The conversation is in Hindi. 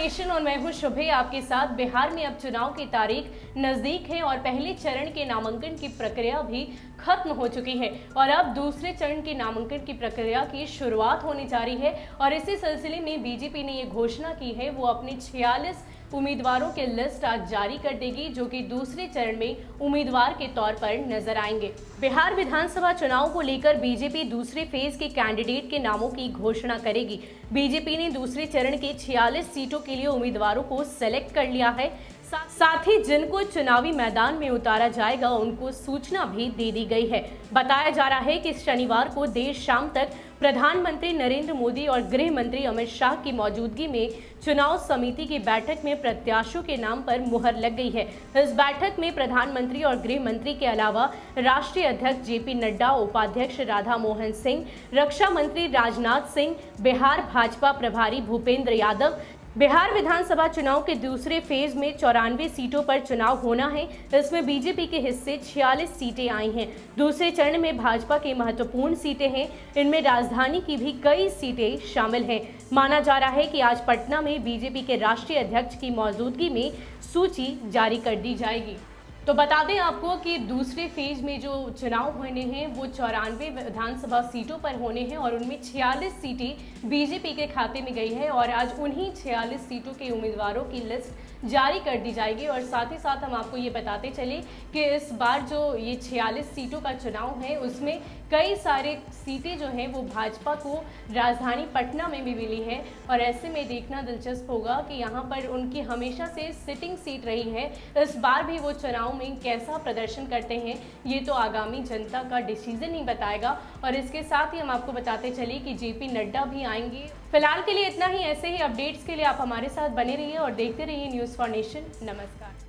नेशन और मैं हूं शुभे आपके साथ। बिहार में अब चुनाव की तारीख नजदीक है और पहले चरण के नामांकन की प्रक्रिया भी खत्म हो चुकी है और अब दूसरे चरण के नामांकन की प्रक्रिया की शुरुआत होने जा रही है। और इसी सिलसिले में बीजेपी ने ये घोषणा की है, वो अपने 46 उम्मीदवारों की लिस्ट आज जारी कर देगी, जो कि दूसरे चरण में उम्मीदवार के तौर पर नजर आएंगे। बिहार विधानसभा चुनाव को लेकर बीजेपी दूसरे फेज के कैंडिडेट के नामों की घोषणा करेगी। बीजेपी ने दूसरे चरण के 46 सीटों के लिए उम्मीदवारों को सेलेक्ट कर लिया है। साथ ही जिनको चुनावी मैदान में उतारा जाएगा उनको सूचना भी दे दी गई है। बताया जा रहा है कि शनिवार को देर शाम तक प्रधानमंत्री नरेंद्र मोदी और गृह मंत्री अमित शाह की मौजूदगी में चुनाव समिति की बैठक में प्रत्याशियों के नाम पर मुहर लग गई है। इस बैठक में प्रधानमंत्री और गृह मंत्री के अलावा राष्ट्रीय अध्यक्ष जेपी नड्डा, उपाध्यक्ष राधा मोहन सिंह, रक्षा मंत्री राजनाथ सिंह, बिहार भाजपा प्रभारी भूपेंद्र यादव। बिहार विधानसभा चुनाव के दूसरे फेज में 94 सीटों पर चुनाव होना है। इसमें बीजेपी के हिस्से 46 सीटें आई हैं। दूसरे चरण में भाजपा की महत्वपूर्ण सीटें हैं। इनमें राजधानी की भी कई सीटें शामिल हैं। माना जा रहा है कि आज पटना में बीजेपी के राष्ट्रीय अध्यक्ष की मौजूदगी में सूची जारी कर दी जाएगी। तो बता दें आपको कि दूसरे फेज में जो चुनाव होने हैं वो 94 विधानसभा सीटों पर होने हैं और उनमें 46 सीटें बीजेपी के खाते में गई है और आज उन्हीं 46 सीटों के उम्मीदवारों की लिस्ट जारी कर दी जाएगी। और साथ ही साथ हम आपको ये बताते चले कि इस बार जो ये 46 सीटों का चुनाव है उसमें कई सारे सीटें जो हैं वो भाजपा को राजधानी पटना में भी मिली है और ऐसे में देखना दिलचस्प होगा कि यहाँ पर उनकी हमेशा से सिटिंग सीट रही है। इस बार भी वो चुनाव में कैसा प्रदर्शन करते हैं ये तो आगामी जनता का डिसीजन ही बताएगा। और इसके साथ ही हम आपको बताते चले कि जेपी नड्डा भी आएंगे। फिलहाल के लिए इतना ही। ऐसे ही अपडेट्स के लिए आप हमारे साथ बने रहिए और देखते रहिए न्यूज़ फॉर नेशन। नमस्कार।